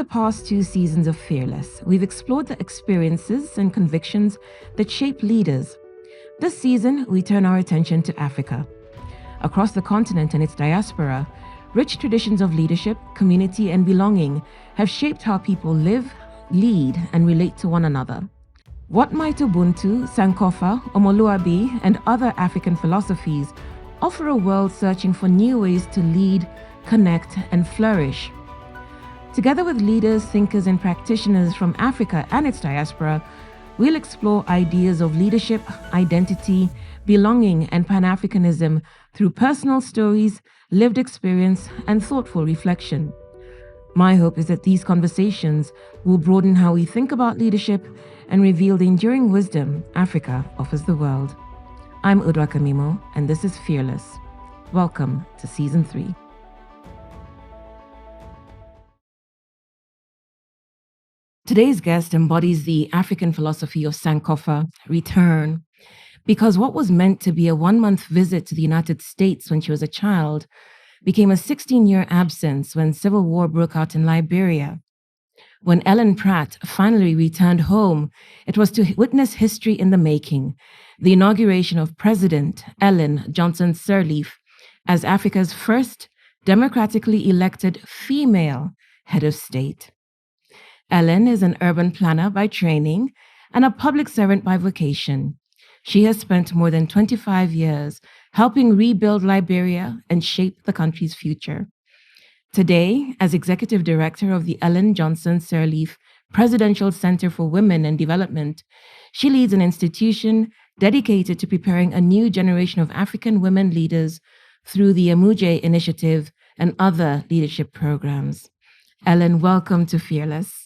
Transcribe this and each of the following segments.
the past 2 seasons of Fearless, we've explored the experiences and convictions that shape leaders. This season, we turn our attention to Africa. Across the continent and its diaspora, rich traditions of leadership, community, and belonging have shaped how people live, lead, and relate to one another. What might Ubuntu, Sankofa, Omoluabi, and other African philosophies offer a world searching for new ways to lead, connect, and flourish? Together with leaders, thinkers, and practitioners from Africa and its diaspora, we'll explore ideas of leadership, identity, belonging, and Pan-Africanism through personal stories, lived experience, and thoughtful reflection. My hope is that these conversations will broaden how we think about leadership and reveal the enduring wisdom Africa offers the world. I'm Udwa Kamimo, and this is Fearless. Welcome to Season 3. Today's guest embodies the African philosophy of Sankofa, return, because what was meant to be a 1-month visit to the United States when she was a child became a 16-year absence when civil war broke out in Liberia. When Ellen Pratt finally returned home, it was to witness history in the making, the inauguration of President Ellen Johnson Sirleaf as Africa's first democratically elected female head of state. Ellen is an urban planner by training and a public servant by vocation. She has spent more than 25 years helping rebuild Liberia and shape the country's future. Today, as executive director of the Ellen Johnson Sirleaf Presidential Center for Women and Development, she leads an institution dedicated to preparing a new generation of African women leaders through the Amuje Initiative and other leadership programs. Ellen, welcome to Fearless.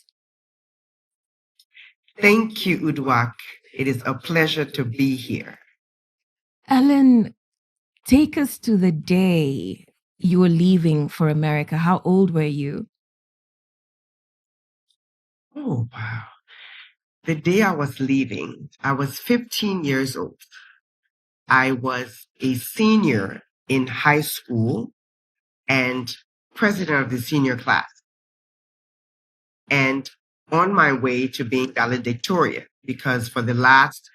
Thank you, Udwak. It is a pleasure to be here. Ellen, take us to the day you were leaving for America. How old were you? Oh, wow. The day I was leaving, I was 15 years old. I was a senior in high school and president of the senior class, and on my way to being valedictorian, because for the last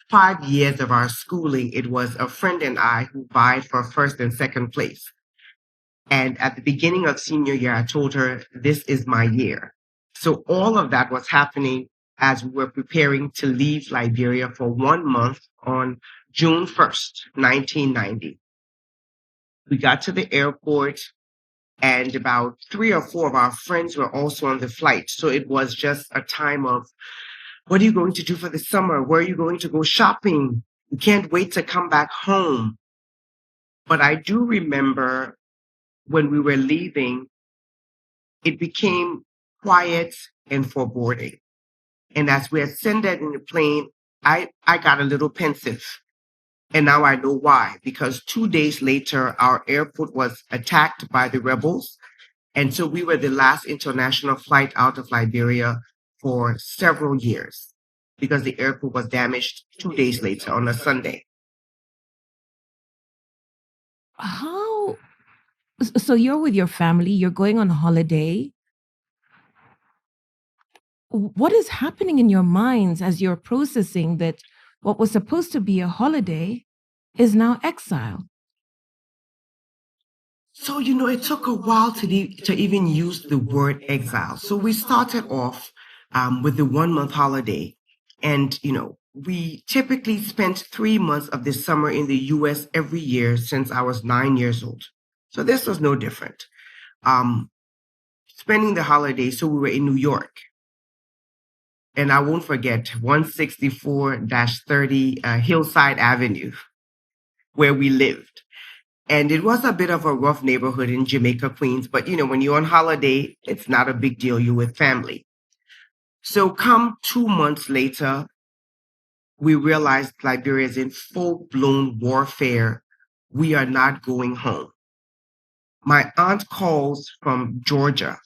5 years of our schooling, it was a friend and I who vied for first and second place. And at the beginning of senior year, I told her, this is my year. So all of that was happening as we were preparing to leave Liberia for 1 month on June 1st, 1990. We got to the airport, and about 3 or 4 of our friends were also on the flight. So it was just a time of, what are you going to do for the summer? Where are you going to go shopping? You can't wait to come back home. But I do remember when we were leaving, it became quiet and foreboding. And as we ascended in the plane, I got a little pensive. And now I know why, because 2 days later, our airport was attacked by the rebels. And so we were the last international flight out of Liberia for several years because the airport was damaged 2 days later on a Sunday. So you're with your family, you're going on holiday. What is happening in your minds as you're processing that what was supposed to be a holiday is now exile? So, it took a while to even use the word exile. So we started off with the 1-month holiday. And, we typically spent 3 months of the summer in the U.S. every year since I was 9 years old. So this was no different. Spending the holiday, so we were in New York. And I won't forget 164-30 Hillside Avenue, where we lived. And it was a bit of a rough neighborhood in Jamaica, Queens. But, when you're on holiday, it's not a big deal. You're with family. So come 2 months later, we realized Liberia is in full-blown warfare. We are not going home. My aunt calls from Georgia,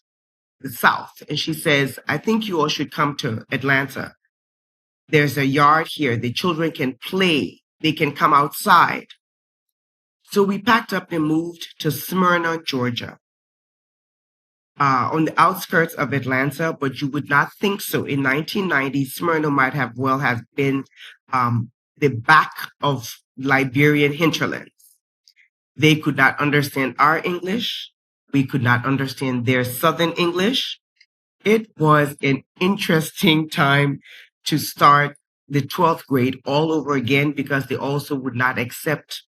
the South, and she says, I think you all should come to Atlanta. There's a yard here. The children can play. They can come outside. So we packed up and moved to Smyrna, Georgia. on the outskirts of Atlanta, but you would not think so. In 1990, Smyrna might have well have been the back of Liberian hinterlands. They could not understand our English. We could not understand their Southern English. It was an interesting time to start the 12th grade all over again because they also would not accept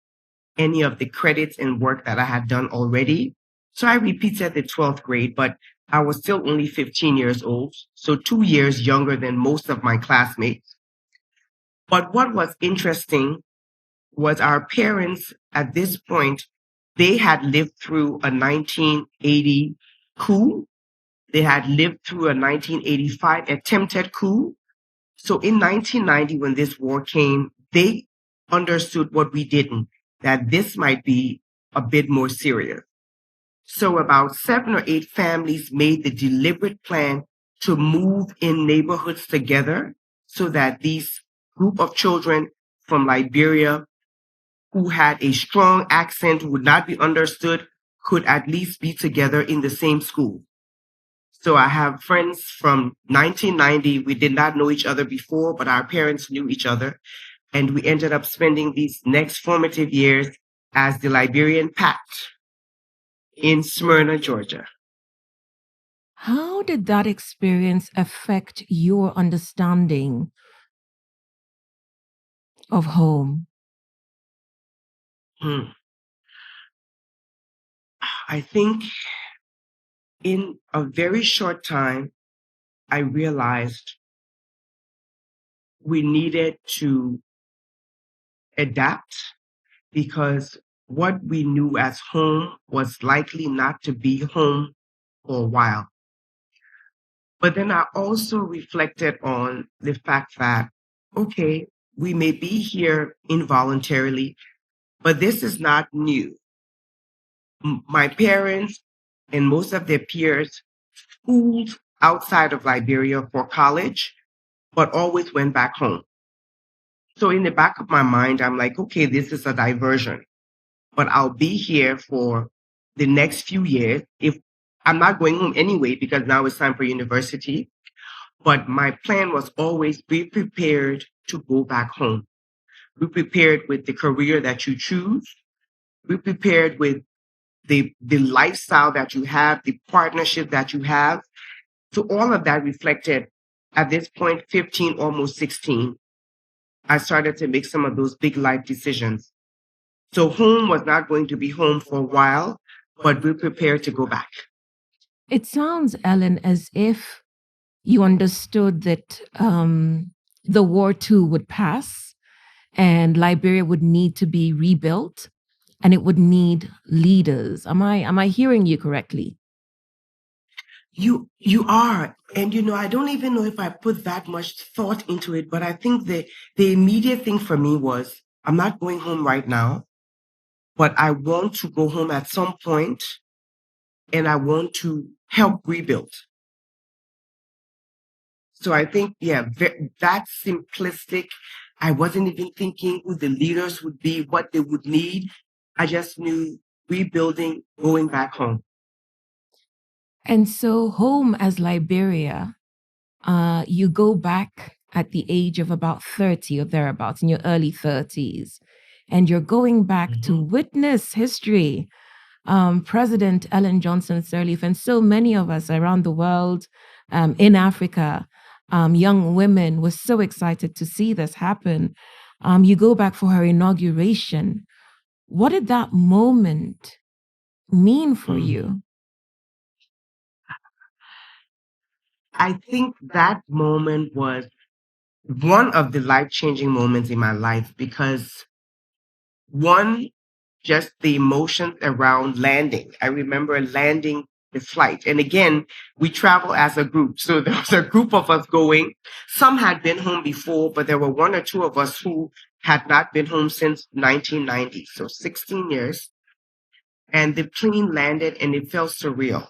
any of the credits and work that I had done already. So I repeated the 12th grade, but I was still only 15 years old, so 2 years younger than most of my classmates. But what was interesting was our parents at this point, they had lived through a 1980 coup. They had lived through a 1985 attempted coup. So in 1990, when this war came, they understood what we didn't, that this might be a bit more serious. So about 7 or 8 families made the deliberate plan to move in neighborhoods together so that these group of children from Liberia who had a strong accent, would not be understood, could at least be together in the same school. So I have friends from 1990. We did not know each other before, but our parents knew each other. And we ended up spending these next formative years as the Liberian Pact in Smyrna, Georgia. How did that experience affect your understanding of home? I think in a very short time, I realized we needed to adapt because what we knew as home was likely not to be home for a while. But then I also reflected on the fact that, okay, we may be here involuntarily, but this is not new. My parents and most of their peers schooled outside of Liberia for college, but always went back home. So in the back of my mind, I'm like, okay, this is a diversion, but I'll be here for the next few years. If I'm not going home anyway, because now it's time for university, but my plan was always be prepared to go back home. Be prepared with the career that you choose. Be prepared with the lifestyle that you have, the partnership that you have. So all of that reflected at this point, 15, almost 16, I started to make some of those big life decisions. So home was not going to be home for a while, but we're prepared to go back. It sounds, Ellen, as if you understood that the war too would pass and Liberia would need to be rebuilt and it would need leaders. Am I hearing you correctly? You are. And I don't even know if I put that much thought into it, but I think the immediate thing for me was I'm not going home right now, but I want to go home at some point and I want to help rebuild. So I think, yeah, that's simplistic. I wasn't even thinking who the leaders would be, what they would need. I just knew rebuilding, going back home. And so, home as Liberia, you go back at the age of about 30 or thereabouts, in your early 30s, and you're going back to witness history. President Ellen Johnson Sirleaf, and so many of us around the world, in Africa, young women were so excited to see this happen. You go back for her inauguration. What did that moment mean for you? I think that moment was one of the life-changing moments in my life because one, just the emotions around landing. I remember landing the flight. And again, we travel as a group. So there was a group of us going. Some had been home before, but there were 1 or 2 of us who had not been home since 1990. So 16 years. And the plane landed and it felt surreal.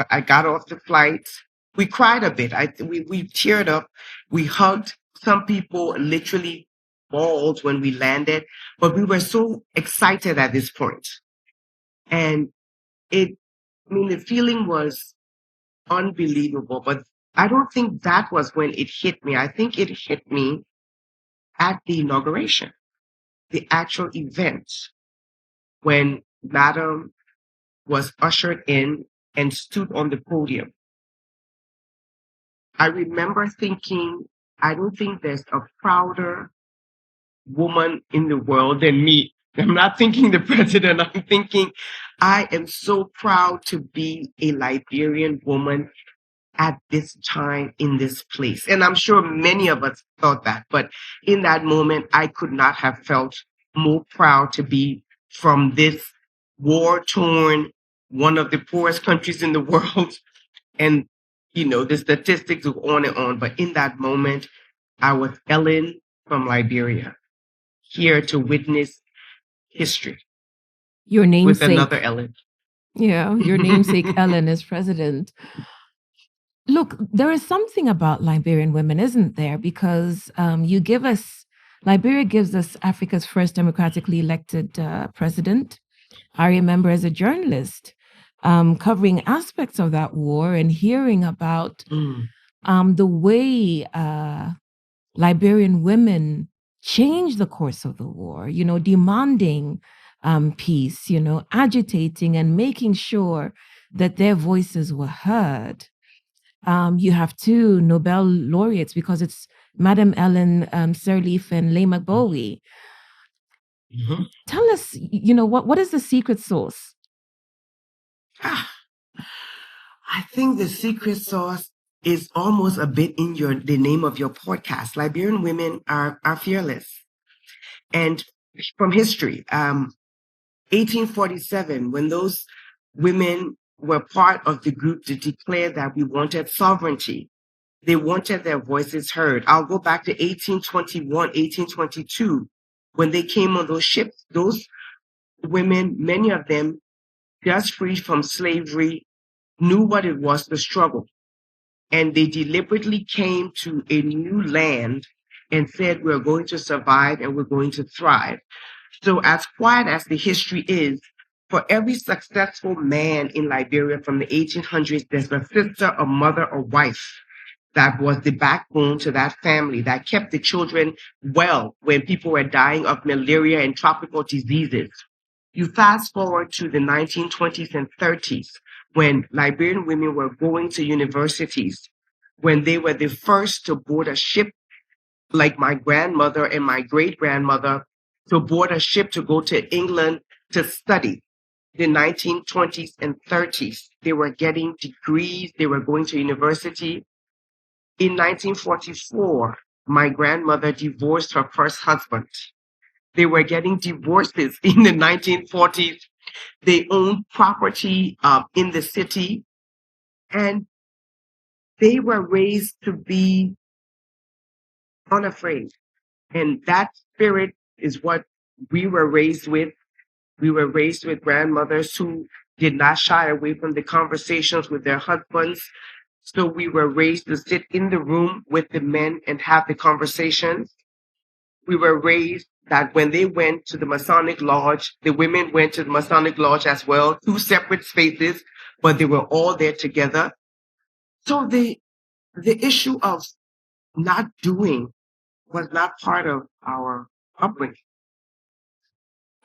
I got off the flight. We cried a bit. We teared up. We hugged. Some people literally bawled when we landed, but we were so excited at this point. And it I mean, the feeling was unbelievable, but I don't think that was when it hit me. I think it hit me at the inauguration, the actual event when Madam was ushered in and stood on the podium. I remember thinking, I don't think there's a prouder woman in the world than me. I'm not thinking the president, I'm thinking I am so proud to be a Liberian woman at this time in this place. And I'm sure many of us thought that, but in that moment, I could not have felt more proud to be from this war torn, one of the poorest countries in the world. And, the statistics go on and on. But in that moment, I was Ellen from Liberia, here to witness history Your with another namesake. Ellen. Yeah, your namesake Ellen is president. Look, there is something about Liberian women, isn't there? Because Liberia gives us Africa's first democratically elected president. I remember as a journalist covering aspects of that war and hearing about the way Liberian women changed the course of the war, demanding peace, agitating and making sure that their voices were heard. You have two Nobel laureates because it's Madam Ellen Sirleaf and Leigh McBowie. Mm-hmm. Tell us, what is the secret sauce? I think the secret sauce is almost a bit in the name of your podcast. Liberian women are fearless. And from history, 1847, when those women were part of the group to declare that we wanted sovereignty, they wanted their voices heard. I'll go back to 1821, 1822, when they came on those ships. Those women, many of them just freed from slavery, knew what it was to struggle. And they deliberately came to a new land and said, we're going to survive and we're going to thrive. So as quiet as the history is, for every successful man in Liberia from the 1800s, there's a sister, a mother, a wife that was the backbone to that family, that kept the children well when people were dying of malaria and tropical diseases. You fast forward to the 1920s and 30s, when Liberian women were going to universities, when they were the first to board a ship, like my grandmother and my great-grandmother, to board a ship to go to England to study. The 1920s and 30s, they were getting degrees, they were going to university. In 1944, my grandmother divorced her first husband. They were getting divorces in the 1940s. They owned property in the city, and they were raised to be unafraid. And that spirit is what we were raised with. We were raised with grandmothers who did not shy away from the conversations with their husbands. So we were raised to sit in the room with the men and have the conversations. We were raised that when they went to the Masonic Lodge, the women went to the Masonic Lodge as well, two separate spaces, but they were all there together. So the issue of not doing was not part of our upbringing.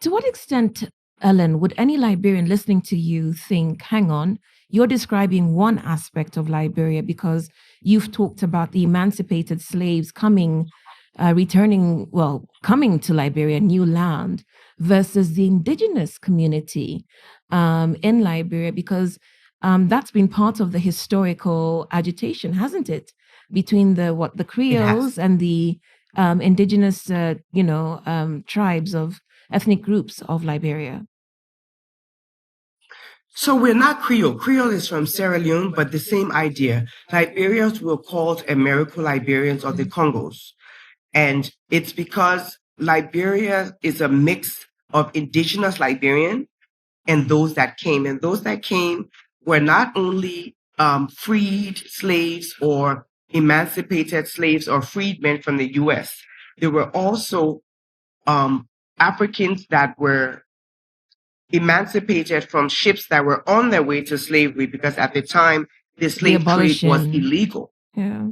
To what extent, Ellen, would any Liberian listening to you think, hang on, you're describing one aspect of Liberia because you've talked about the emancipated slaves coming to Liberia, new land, versus the indigenous community in Liberia, because that's been part of the historical agitation, hasn't it? Between the Creoles and the indigenous, tribes of ethnic groups of Liberia. So we're not Creole. Creole is from Sierra Leone, but the same idea. Liberians were called Americo-Liberians or the Congos. And it's because Liberia is a mix of indigenous Liberian and those that came. And those that came were not only freed slaves or emancipated slaves or freedmen from the US. There were also Africans that were emancipated from ships that were on their way to slavery, because at the time, the The slave trade was abolition. illegal. Yeah.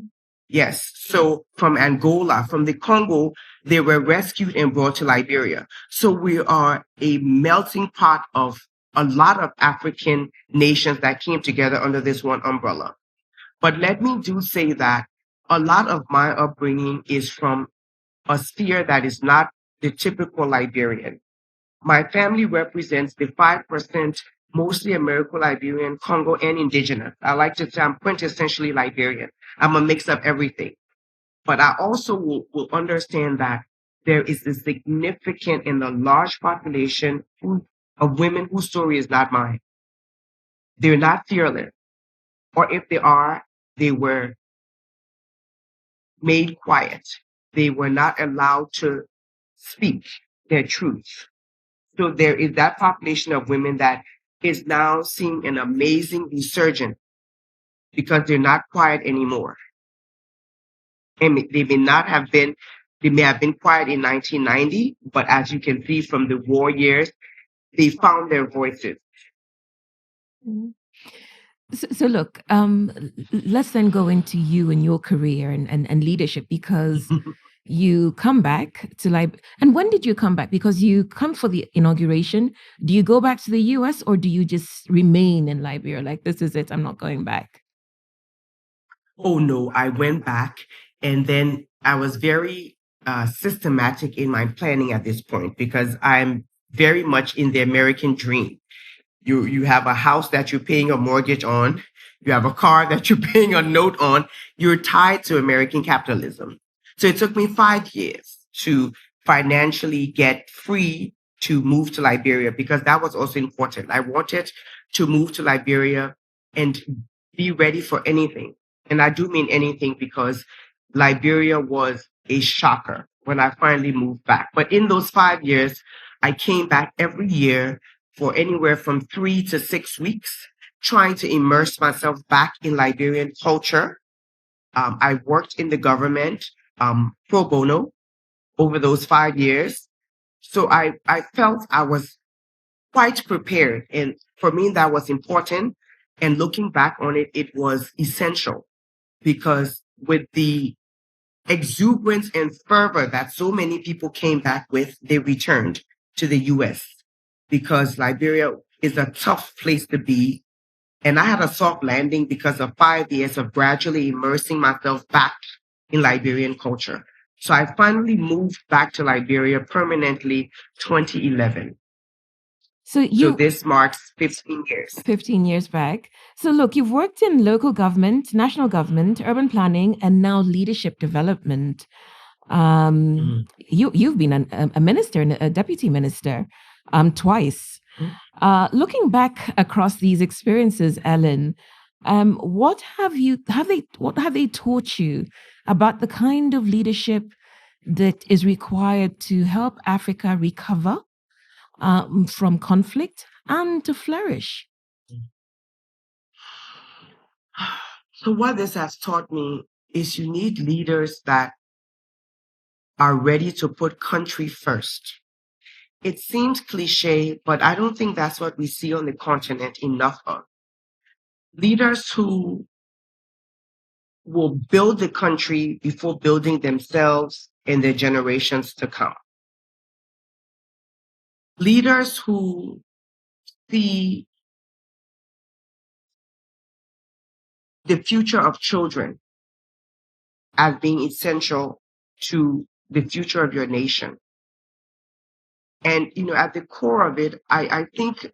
Yes. So from Angola, from the Congo, they were rescued and brought to Liberia. So we are a melting pot of a lot of African nations that came together under this one umbrella. But let me do say that a lot of my upbringing is from a sphere that is not the typical Liberian. My family represents the 5%, mostly American Liberian, Congo, and indigenous. I like to say I'm quintessentially Liberian. I'm a mix of everything. But I also will understand that there is a significant and a large population of women whose story is not mine. They're not fearless. Or if they are, they were made quiet. They were not allowed to speak their truth. So there is that population of women that is now seeing an amazing resurgence because they're not quiet anymore. And they may have been quiet in 1990, but as you can see from the war years, they found their voices. Mhm. So look, let's then go into you and your career and leadership, because you come back to and when did you come back? Because you come for the inauguration. Do you go back to the US, or do you just remain in Liberia? Like, this is it, I'm not going back. Oh no, I went back, and then I was very systematic in my planning at this point because I'm very much in the American dream. You have a house that you're paying a mortgage on. You have a car that you're paying a note on. You're tied to American capitalism. So it took me 5 years to financially get free to move to Liberia, because that was also important. I wanted to move to Liberia and be ready for anything. And I do mean anything, because Liberia was a shocker when I finally moved back. But in those 5 years, I came back every year for anywhere from 3 to 6 weeks, trying to immerse myself back in Liberian culture. I worked in the government pro bono over those 5 years. So I felt I was quite prepared. And for me, that was important. And looking back on it, it was essential, because with the exuberance and fervor that so many people came back with, they returned to the US, because Liberia is a tough place to be. And I had a soft landing because of 5 years of gradually immersing myself back in Liberian culture. So I finally moved back to Liberia permanently 2011. So So this marks 15 years. 15 years back. So look, you've worked in local government, national government, urban planning, and now leadership development. You've been a minister and a deputy minister twice. Looking back across these experiences, Ellen, what have they taught you about the kind of leadership that is required to help Africa recover from conflict and to flourish? So what this has taught me is you need leaders that are ready to put country first. It seems cliche, but I don't think that's what we see on the continent enough of. Leaders who will build the country before building themselves and their generations to come. Leaders who see the future of children as being essential to the future of your nation. And, at the core of it, I think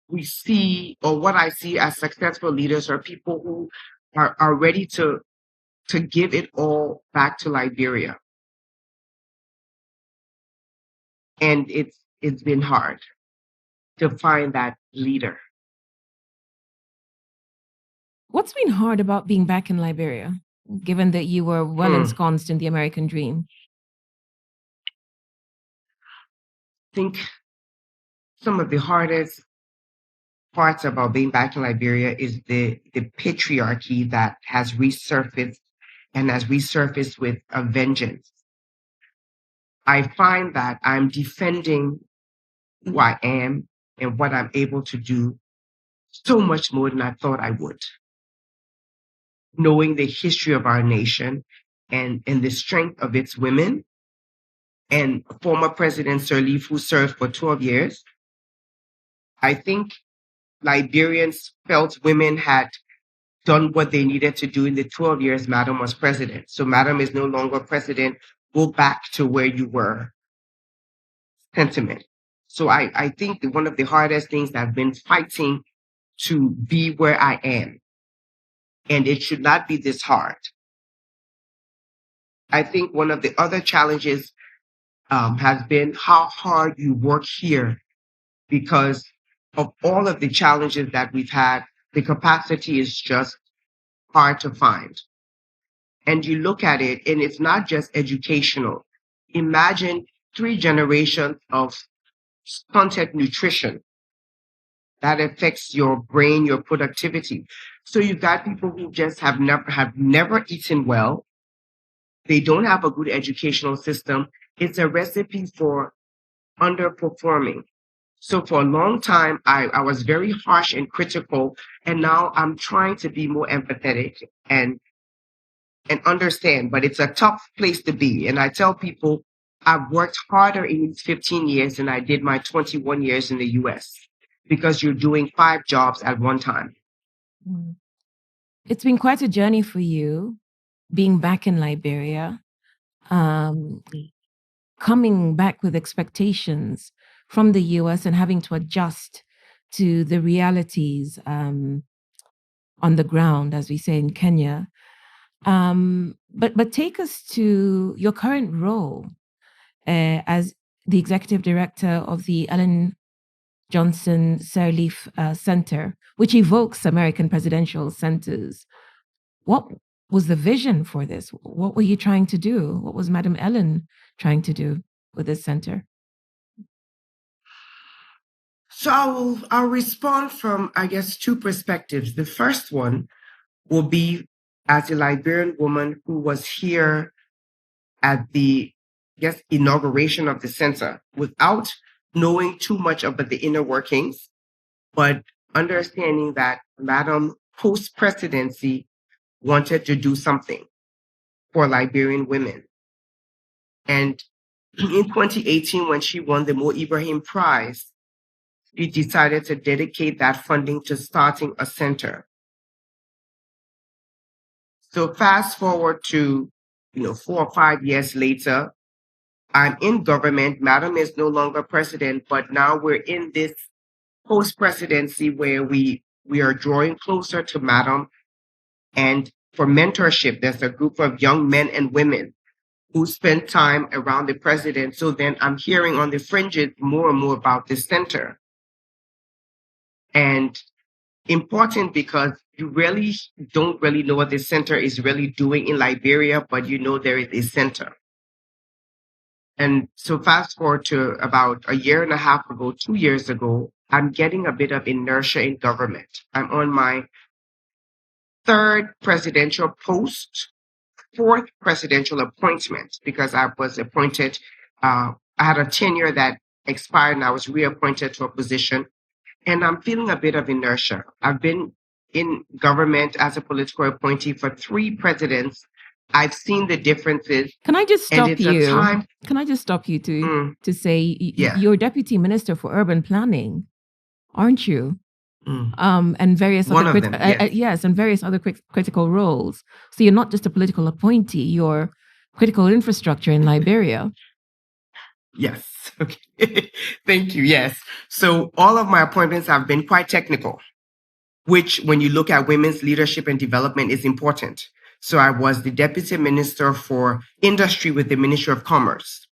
we see, or what I see as successful leaders, are people who are ready to give it all back to Liberia. And it's been hard to find that leader. What's been hard about being back in Liberia, given that you were well ensconced in the American dream? I think some of the hardest parts about being back in Liberia is the patriarchy that has resurfaced, and has resurfaced with a vengeance. I find that I'm defending who I am and what I'm able to do so much more than I thought I would. Knowing the history of our nation and the strength of its women, and former President Sirleaf, who served for 12 years, I think Liberians felt women had done what they needed to do in the 12 years Madam was president. So Madam is no longer president. Go back to where you were sentiment. So I think that one of the hardest things that I've been fighting to be where I am, and it should not be this hard. I think one of the other challenges has been how hard you work here, because of all of the challenges that we've had, the capacity is just hard to find. And you look at it, and it's not just educational. Imagine 3 generations of stunted nutrition that affects your brain, your productivity. So you've got people who just have never eaten well. They don't have a good educational system. It's a recipe for underperforming. So for a long time, I was very harsh and critical, and now I'm trying to be more empathetic and understand, but it's a tough place to be. And I tell people I've worked harder in these 15 years than I did my 21 years in the US, because you're doing 5 jobs at one time. It's been quite a journey for you being back in Liberia, coming back with expectations from the US and having to adjust to the realities on the ground, as we say in Kenya. But take us to your current role as the executive director of the Ellen Johnson Sirleaf Center, which evokes American presidential centers. What was the vision for this? What were you trying to do? What was Madam Ellen trying to do with this center? So I'll respond from, I guess, 2 perspectives. The first one will be as a Liberian woman who was here at the, I guess, inauguration of the center, without knowing too much about the inner workings, but understanding that Madam post-presidency wanted to do something for Liberian women. And in 2018, when she won the Mo Ibrahim Prize, she decided to dedicate that funding to starting a center. So fast forward to, 4 or 5 years later, I'm in government. Madam is no longer president, but now we're in this post-presidency where we are drawing closer to Madam. And for mentorship, there's a group of young men and women who spend time around the president. So then I'm hearing on the fringes more and more about this center. And important because you really don't really know what this center is really doing in Liberia, but you know there is a center. And so fast forward to about a year and a half ago, 2 years ago, I'm getting a bit of inertia in government. I'm on my 3rd presidential post, 4th presidential appointment, because I was appointed, I had a tenure that expired and I was reappointed to a position. And I'm feeling a bit of inertia. I've been in government as a political appointee for 3 presidents. I've seen the differences. Can I just stop you? Time... Can I just stop you to say you're deputy minister for urban planning, aren't you? And various other and various other critical roles. So you're not just a political appointee; you're critical infrastructure in Liberia. Yes. Okay. Thank you. Yes. So all of my appointments have been quite technical, which when you look at women's leadership and development is important. So I was the deputy minister for industry with the Ministry of Commerce,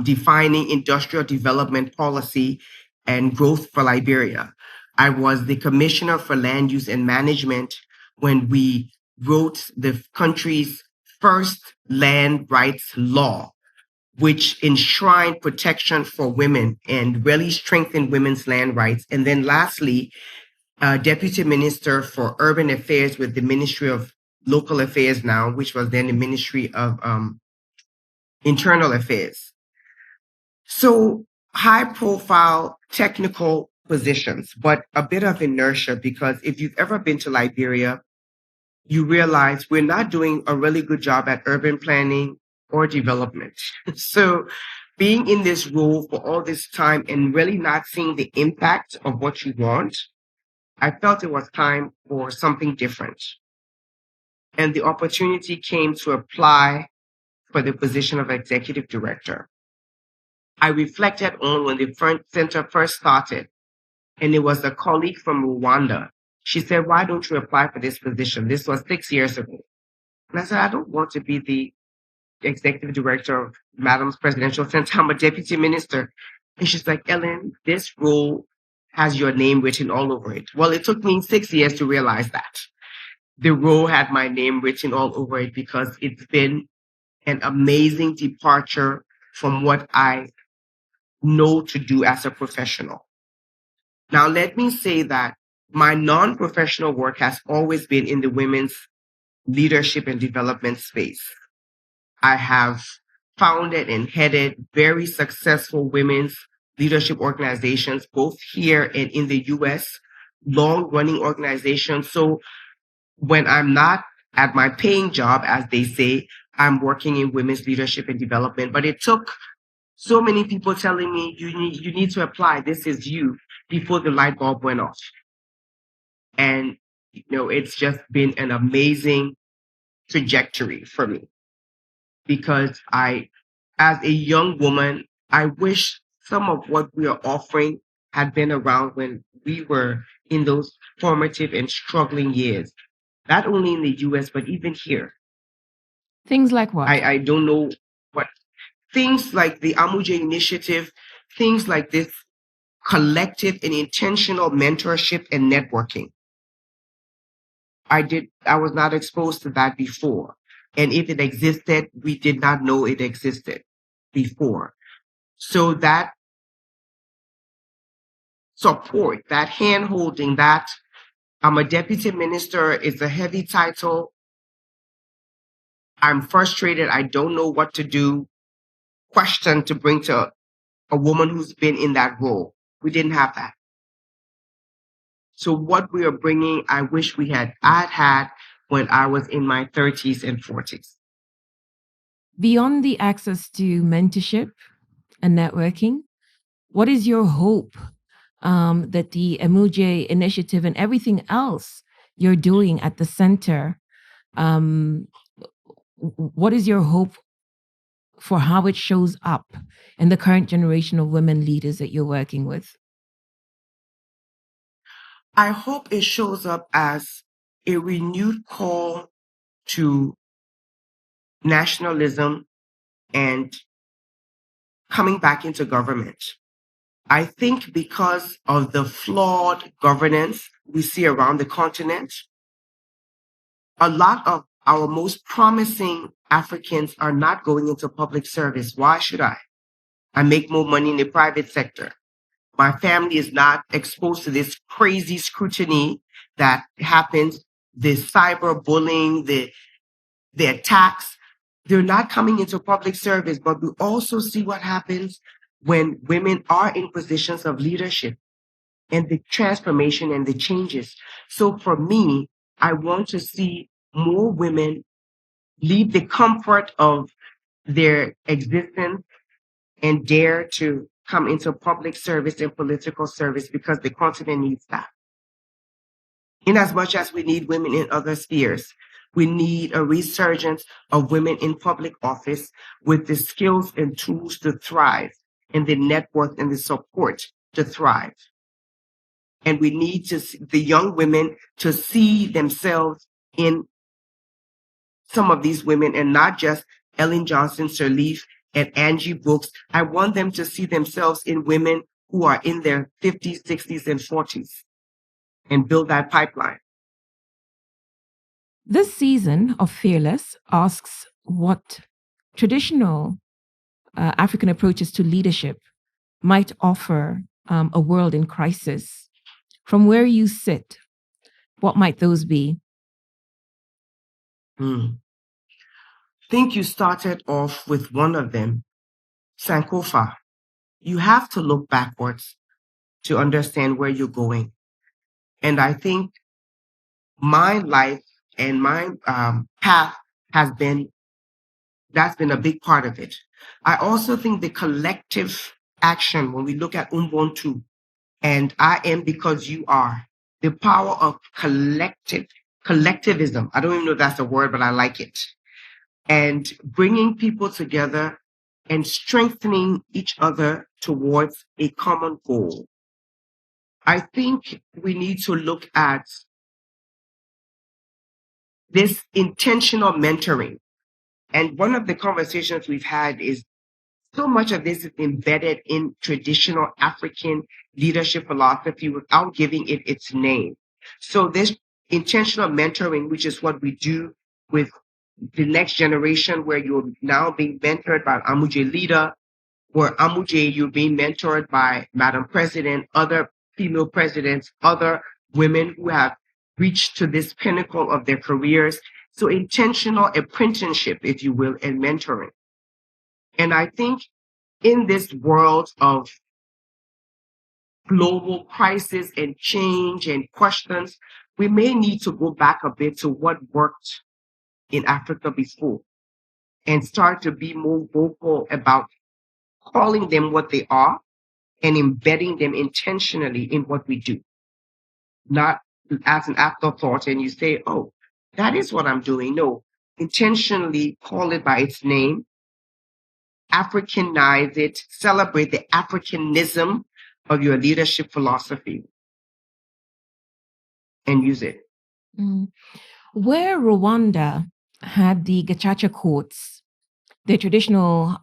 defining industrial development policy and growth for Liberia. I was the commissioner for land use and management when we wrote the country's first land rights law, which enshrined protection for women and really strengthened women's land rights. And then lastly, Deputy Minister for Urban Affairs with the Ministry of Local Affairs now, which was then the Ministry of Internal Affairs. So high profile technical positions, but a bit of inertia because if you've ever been to Liberia, you realize we're not doing a really good job at urban planning or development. So being in this role for all this time and really not seeing the impact of what you want, I felt it was time for something different. And the opportunity came to apply for the position of executive director. I reflected on when the center first started, and it was a colleague from Rwanda. She said, "Why don't you apply for this position?" This was 6 years ago. And I said, "I don't want to be the executive director of Madam's Presidential Center. I'm a deputy minister." And she's like, "Ellen, this role has your name written all over it." Well, it took me 6 years to realize that the role had my name written all over it because it's been an amazing departure from what I know to do as a professional. Now, let me say that my non-professional work has always been in the women's leadership and development space. I have founded and headed very successful women's leadership organizations, both here and in the US, long running organizations. So when I'm not at my paying job, as they say, I'm working in women's leadership and development. But it took so many people telling me, you need to apply. This is you, before the light bulb went off. And, it's just been an amazing trajectory for me because as a young woman, I wish some of what we are offering had been around when we were in those formative and struggling years, not only in the US, but even here. Things like what? I don't know what things like the Amuje initiative, things like this collective and intentional mentorship and networking. I was not exposed to that before. And if it existed, we did not know it existed before. So that support, that hand holding, that I'm a deputy minister, it's a heavy title. I'm frustrated. I don't know what to do. Question to bring to a woman who's been in that role. We didn't have that. So what we are bringing, I wish I'd had when I was in my 30s and 40s. Beyond the access to mentorship and networking, what is your hope that the Emuje initiative and everything else you're doing at the center, what is your hope for how it shows up in the current generation of women leaders that you're working with? I hope it shows up as a renewed call to nationalism and coming back into government. I think because of the flawed governance we see around the continent, a lot of our most promising Africans are not going into public service. Why should I? I make more money in the private sector. My family is not exposed to this crazy scrutiny that happens, the cyberbullying, the attacks. They're not coming into public service, but we also see what happens when women are in positions of leadership and the transformation and the changes. So for me, I want to see more women leave the comfort of their existence and dare to come into public service and political service because the continent needs that. In as much as we need women in other spheres, we need a resurgence of women in public office with the skills and tools to thrive and the network and the support to thrive. And we need the young women to see themselves in some of these women and not just Ellen Johnson Sirleaf and Angie Brooks. I want them to see themselves in women who are in their 50s, 60s, and 40s and build that pipeline. This season of Fearless asks what traditional African approaches to leadership might offer a world in crisis. From where you sit, what might those be? I think you started off with one of them, Sankofa. you have to look backwards to understand where you're going. And I think my life and my path has been, that's been a big part of it. I also think the collective action, when we look at Ubuntu and I am because you are, the power of collectivism. I don't even know if that's a word, but I like it. And bringing people together and strengthening each other towards a common goal. I think we need to look at this intentional mentoring. And one of the conversations we've had is so much of this is embedded in traditional African leadership philosophy without giving it its name. So this intentional mentoring, which is what we do with the next generation, where you're now being mentored by an Amuje leader, where Amuje, you're being mentored by Madam President, other female presidents, other women who have reached to this pinnacle of their careers. So intentional apprenticeship, if you will, and mentoring. And I think in this world of global crisis and change and questions, we may need to go back a bit to what worked in Africa before and start to be more vocal about calling them what they are and embedding them intentionally in what we do, not as an afterthought and you say, oh, that is what I'm doing. No, intentionally call it by its name, Africanize it, celebrate the Africanism of your leadership philosophy, and use it. Mm. Where Rwanda had the Gacaca courts, the traditional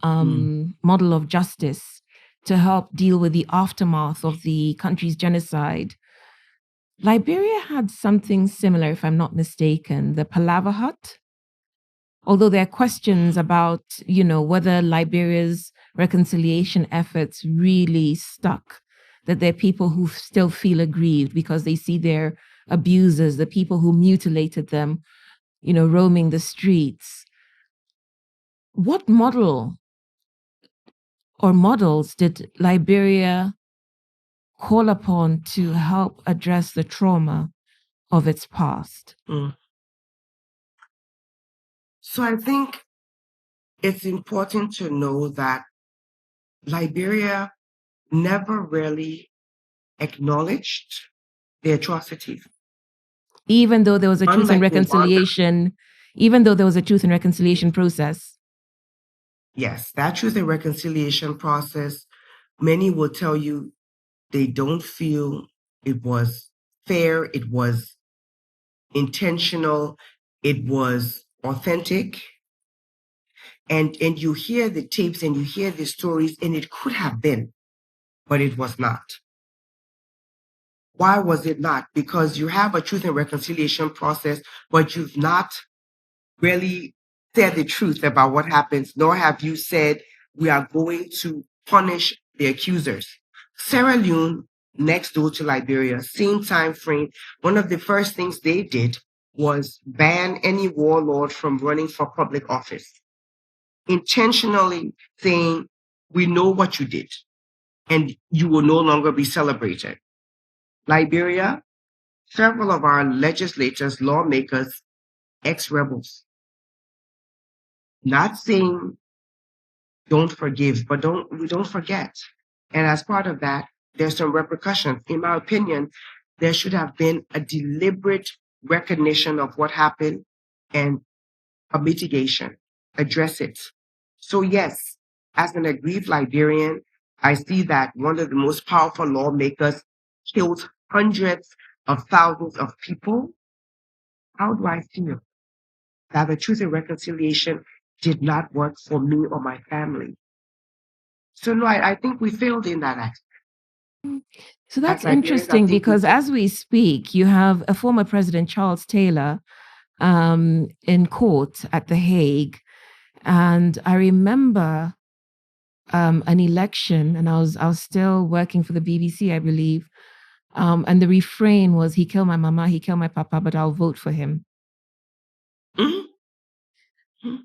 model of justice to help deal with the aftermath of the country's genocide, Liberia had something similar, if I'm not mistaken, the Palaver Hut. Although there are questions about, whether Liberia's reconciliation efforts really stuck, that there are people who still feel aggrieved because they see their abusers, the people who mutilated them, roaming the streets. What model or models did Liberia call upon to help address the trauma of its past? So I think it's important to know that Liberia never really acknowledged the atrocities. Even though there was a truth and Unlike Rwanda. reconciliation, even though there was a truth and reconciliation process. Yes, that truth and reconciliation process, many will tell you they don't feel it was fair, it was intentional, it was authentic. And you hear the tapes and you hear the stories, and it could have been, but it was not. Why was it not? Because you have a truth and reconciliation process, but you've not really said the truth about what happens, nor have you said we are going to punish the accusers. Sierra Leone, next door to Liberia, same time frame, one of the first things they did was ban any warlord from running for public office, intentionally saying, we know what you did, and you will no longer be celebrated. Liberia, several of our legislators, lawmakers, ex-rebels, not saying don't forgive, but we don't forget. And as part of that, there's some repercussions. In my opinion, there should have been a deliberate recognition of what happened and a mitigation, address it. So yes, as an aggrieved Liberian, I see that one of the most powerful lawmakers killed hundreds of thousands of people. How do I feel? That the truth and reconciliation did not work for me or my family. So no, I think we failed in that aspect. So that's interesting because as we speak, you have a former President, Charles Taylor, in court at The Hague. And I remember an election, and I was still working for the BBC, I believe. And the refrain was, he killed my mama, he killed my papa, but I'll vote for him. Mm-hmm.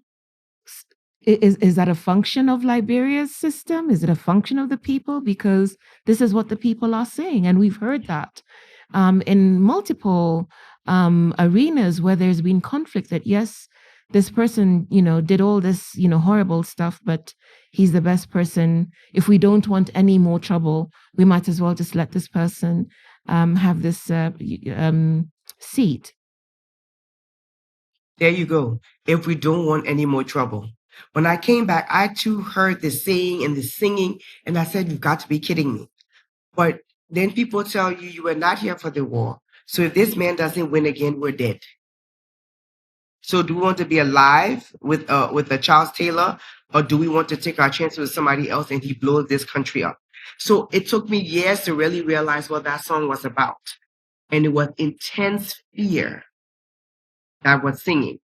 Is that a function of Liberia's system? Is it a function of the people? Because this is what the people are saying, and we've heard that in multiple arenas where there's been conflict. That yes, this person, did all this, horrible stuff, but he's the best person. If we don't want any more trouble, we might as well just let this person have this seat. There you go. If we don't want any more trouble. When I came back, I too heard the saying and the singing, and I said, you've got to be kidding me. But then people tell you, you were not here for the war. So if this man doesn't win again, we're dead. So do we want to be alive with a Charles Taylor, or do we want to take our chances with somebody else and he blows this country up? So it took me years to really realize what that song was about. And it was intense fear that was singing.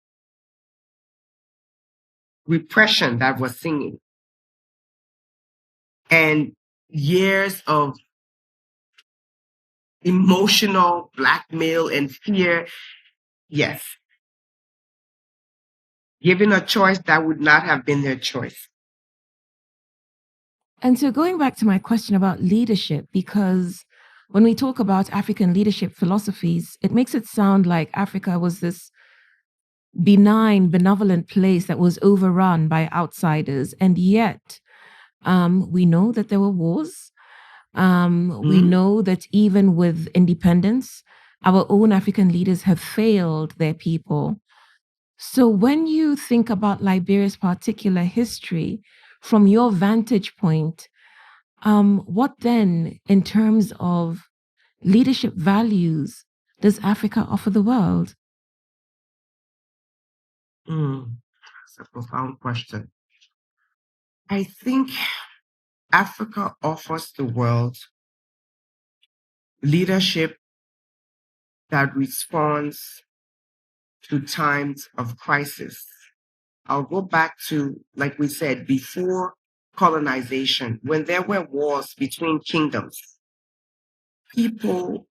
Repression that was singing, and years of emotional blackmail and fear. Yes. Given a choice that would not have been their choice. And so going back to my question about leadership, because when we talk about African leadership philosophies, it makes it sound like Africa was this benign, benevolent place that was overrun by outsiders. And yet, we know that there were wars. We know that even with independence, our own African leaders have failed their people. So when you think about Liberia's particular history, from your vantage point, what then, in terms of leadership values, does Africa offer the world? That's a profound question. I think Africa offers the world leadership that responds to times of crisis. I'll go back to, like we said, before colonization, when there were wars between kingdoms, people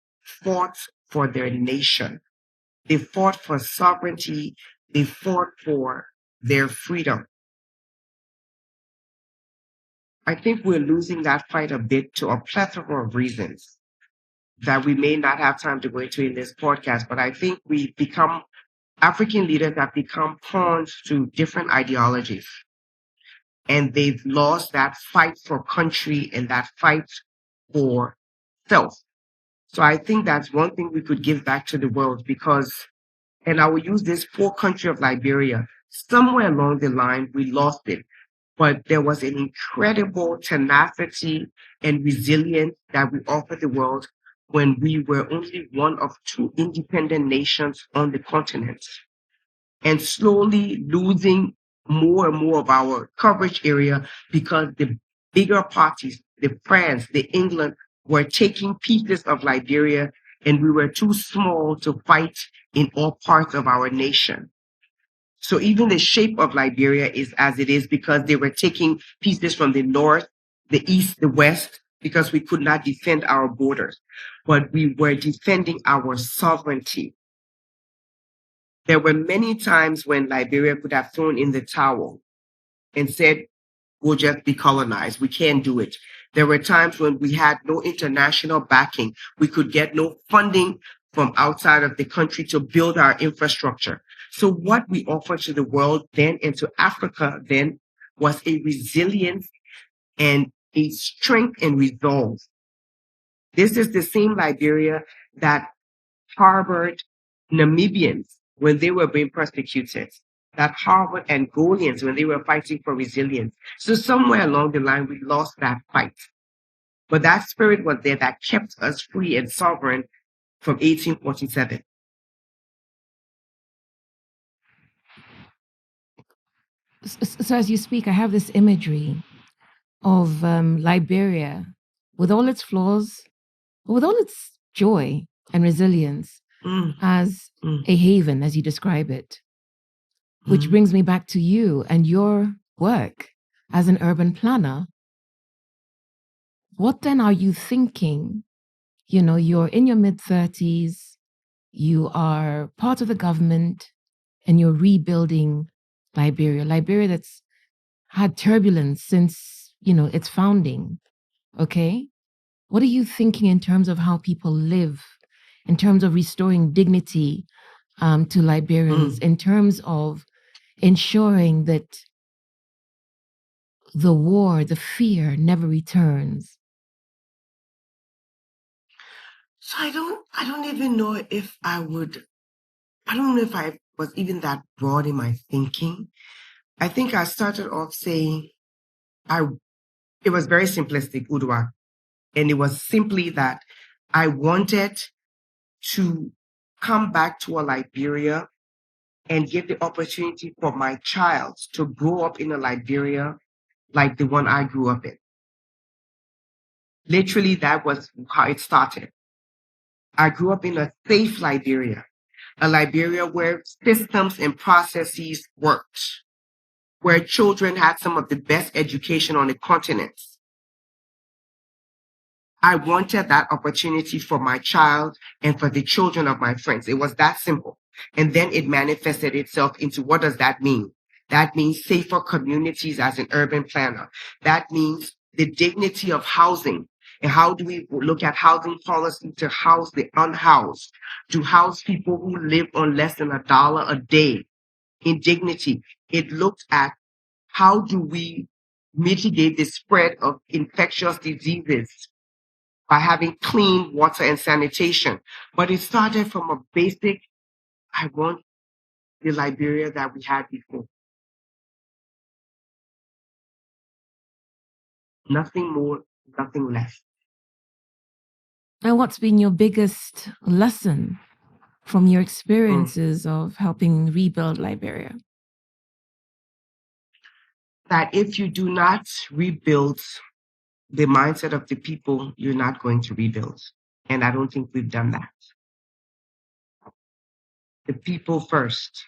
fought for their nation. They fought for sovereignty. They fought for their freedom. I think we're losing that fight a bit to a plethora of reasons that we may not have time to go into in this podcast, but I think African leaders have become pawns to different ideologies. And they've lost that fight for country and that fight for self. So I think that's one thing we could give back to the world because, and I will use this poor country of Liberia, somewhere along the line, we lost it. But there was an incredible tenacity and resilience that we offered the world when we were only one of two independent nations on the continent, and slowly losing more and more of our coverage area because the bigger parties, the France, the England, were taking pieces of Liberia, and we were too small to fight in all parts of our nation. So even the shape of Liberia is as it is because they were taking pieces from the north, the east, the west, because we could not defend our borders, but we were defending our sovereignty. There were many times when Liberia could have thrown in the towel and said, we'll just be colonized. We can't do it. There were times when we had no international backing. We could get no funding from outside of the country to build our infrastructure. So what we offered to the world then and to Africa then was a resilience and a strength and resolve. This is the same Liberia that harbored Namibians when they were being persecuted, that harbored Angolians when they were fighting for resilience. So somewhere along the line, we lost that fight. But that spirit was there that kept us free and sovereign from 1847. So as you speak, I have this imagery of Liberia with all its flaws, with all its joy and resilience as a haven, as you describe it, which brings me back to you and your work as an urban planner. What then are you thinking? You're in your mid-30s, you are part of the government, and you're rebuilding Liberia that's had turbulence since, its founding. Okay. What are you thinking in terms of how people live, in terms of restoring dignity to Liberians, in terms of ensuring that the war, the fear never returns? So I don't even know if I don't know if I was even that broad in my thinking. I think I started off saying it was very simplistic, Udwa. And it was simply that I wanted to come back to a Liberia and give the opportunity for my child to grow up in a Liberia like the one I grew up in. Literally, that was how it started. I grew up in a safe Liberia, a Liberia where systems and processes worked, where children had some of the best education on the continent. I wanted that opportunity for my child and for the children of my friends. It was that simple. And then it manifested itself into what does that mean? That means safer communities as an urban planner. That means the dignity of housing. And how do we look at housing policy to house the unhoused, to house people who live on less than $1 a day in dignity? It looked at how do we mitigate the spread of infectious diseases by having clean water and sanitation. But it started from a basic, I want the Liberia that we had before. Nothing more, nothing less. And what's been your biggest lesson from your experiences of helping rebuild Liberia? That if you do not rebuild the mindset of the people, you're not going to rebuild. And I don't think we've done that. The people first.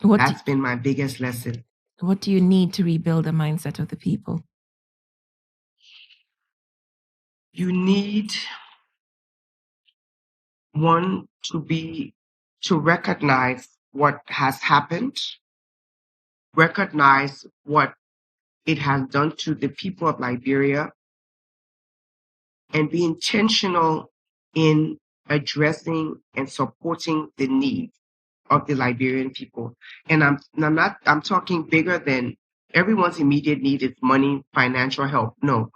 That's been my biggest lesson. What do you need to rebuild the mindset of the people? You need one to recognize what has happened, recognize what it has done to the people of Liberia, and be intentional in addressing and supporting the needs of the Liberian people. And I'm talking bigger than everyone's immediate need is money, financial help. No,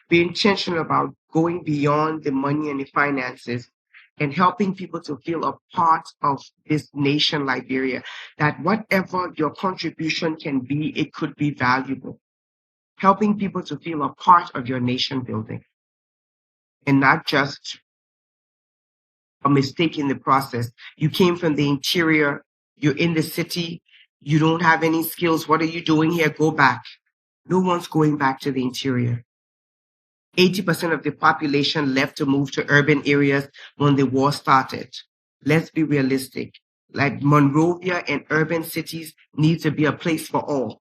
be intentional about going beyond the money and the finances and helping people to feel a part of this nation, Liberia, that whatever your contribution can be, it could be valuable. Helping people to feel a part of your nation building and not just a mistake in the process. You came from the interior, you're in the city, you don't have any skills. What are you doing here? Go back. No one's going back to the interior. 80% of the population left to move to urban areas when the war started. Let's be realistic. Like Monrovia and urban cities need to be a place for all.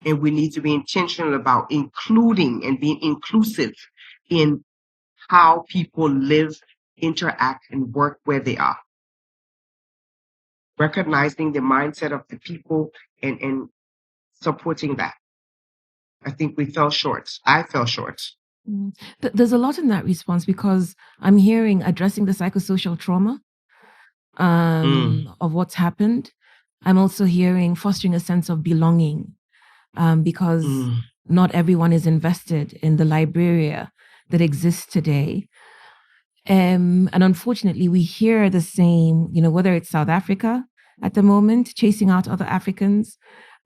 And we need to be intentional about including and being inclusive in how people live, interact, and work where they are. Recognizing the mindset of the people and supporting that. I think we fell short. I fell short. There's a lot in that response because I'm hearing addressing the psychosocial trauma of what's happened. I'm also hearing fostering a sense of belonging because not everyone is invested in the Liberia that exists today. And unfortunately, we hear the same, whether it's South Africa at the moment, chasing out other Africans,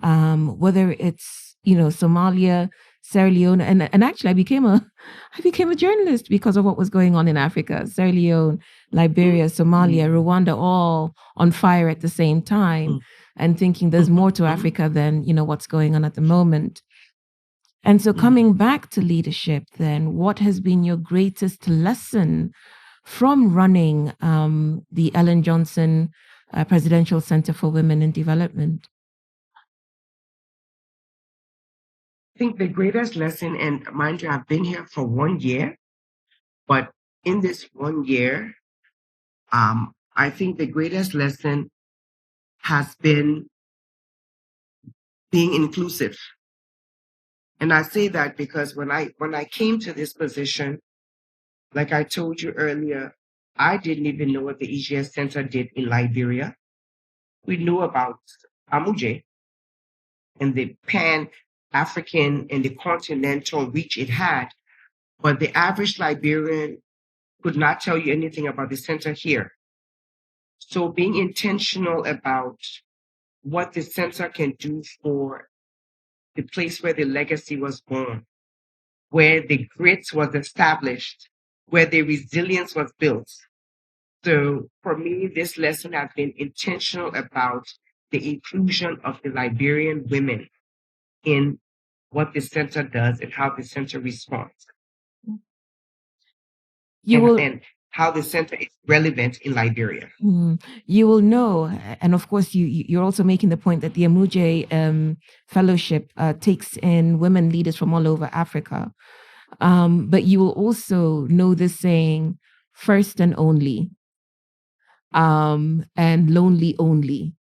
whether it's, Somalia, Sierra Leone, and actually I became a journalist because of what was going on in Africa. Sierra Leone, Liberia, Somalia, Rwanda, all on fire at the same time, and thinking there's more to Africa than what's going on at the moment. And so coming back to leadership, then what has been your greatest lesson from running the Ellen Johnson Presidential Center for Women in Development? I think the greatest lesson, and mind you, I've been here for 1 year, but in this 1 year, I think the greatest lesson has been being inclusive. And I say that because when I came to this position, like I told you earlier, I didn't even know what the EGS Center did in Liberia. We knew about Amuje and the Pan-African and the continental reach it had, but the average Liberian could not tell you anything about the center here. So being intentional about what the center can do for the place where the legacy was born, where the grit was established, where the resilience was built. So for me, this lesson has been intentional about the inclusion of the Liberian women in what the center does and how the center responds You will and how the center is relevant in Liberia. you will know, and of course, you're also making the point that the Amuje Fellowship takes in women leaders from all over Africa. But you will also know this saying, first and only, and lonely only,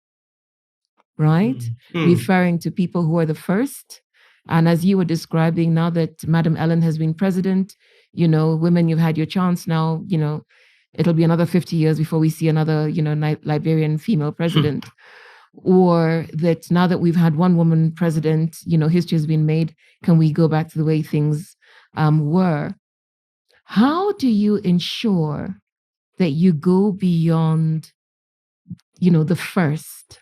right? Referring to people who are the first. And as you were describing, now that Madam Ellen has been president, women, you've had your chance now, it'll be another 50 years before we see another, Liberian female president. Or that now that we've had one woman president, history has been made, can we go back to the way things were? How do you ensure that you go beyond, the first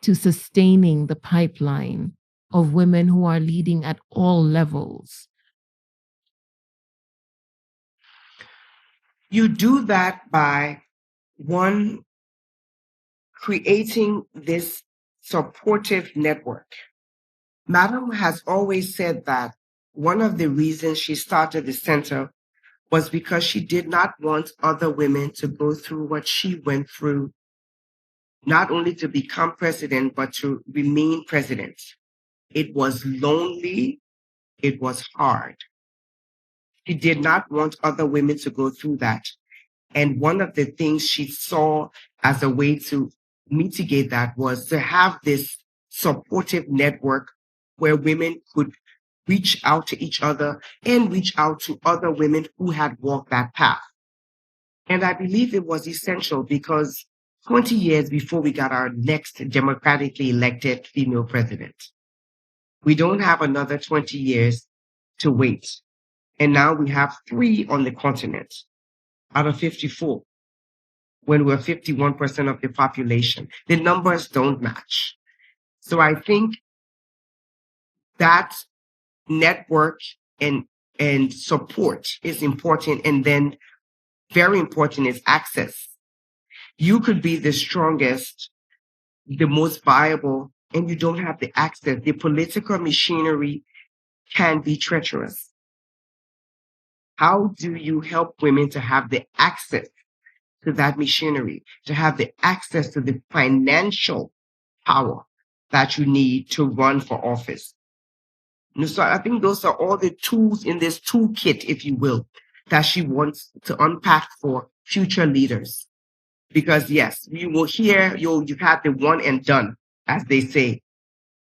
to sustaining the pipeline of women who are leading at all levels? You do that by, one, creating this supportive network. Madam has always said that one of the reasons she started the center was because she did not want other women to go through what she went through, not only to become president, but to remain president. It was lonely. It was hard. She did not want other women to go through that. And one of the things she saw as a way to mitigate that was to have this supportive network where women could reach out to each other and reach out to other women who had walked that path. And I believe it was essential because 20 years before we got our next democratically elected female president, we don't have another 20 years to wait. And now we have 3 on the continent out of 54, when we're 51% of the population. The numbers don't match. So I think that network and support is important. And then very important is access. You could be the strongest, the most viable, and you don't have the access. The political machinery can be treacherous. How do you help women to have the access to that machinery, to have the access to the financial power that you need to run for office? So I think those are all the tools in this toolkit, if you will, that she wants to unpack for future leaders. Because yes, you will hear you've had the one and done, as they say.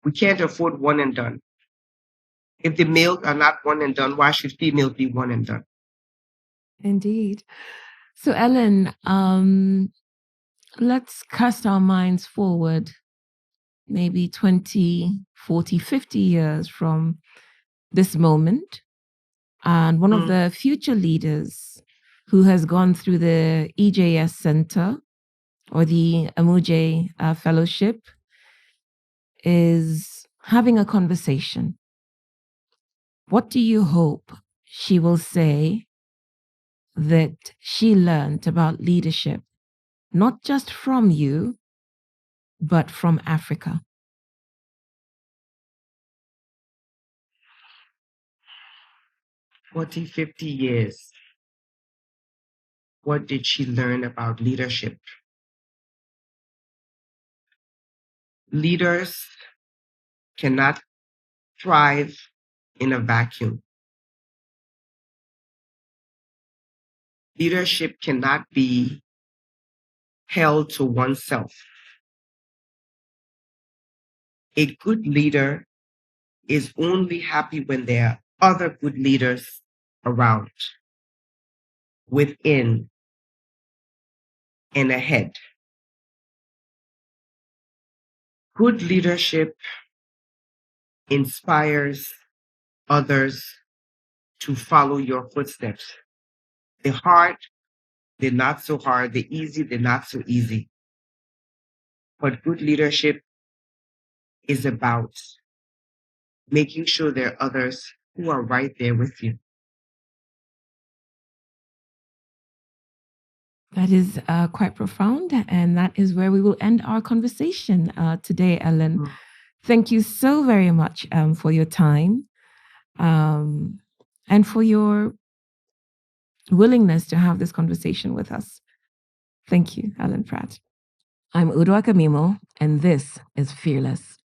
We can't afford one and done. If the males are not one and done, why should females be one and done? Indeed. So Ellen, let's cast our minds forward, maybe 20, 40, 50 years from this moment. And one of the future leaders who has gone through the EJS Center or the Amuje Fellowship is having a conversation. What do you hope she will say that she learned about leadership, not just from you, but from Africa? 40, 50 years. What did she learn about leadership? Leaders cannot thrive in a vacuum. Leadership cannot be held to oneself. A good leader is only happy when there are other good leaders around, within, and ahead. Good leadership inspires others to follow your footsteps. The hard, the not so hard, the easy, the not so easy. But good leadership is about making sure there are others who are right there with you. That is quite profound. And that is where we will end our conversation today, Ellen. Mm. Thank you so very much for your time and for your willingness to have this conversation with us. Thank you, Ellen Pratt. I'm Udo Akamimo, and this is Fearless.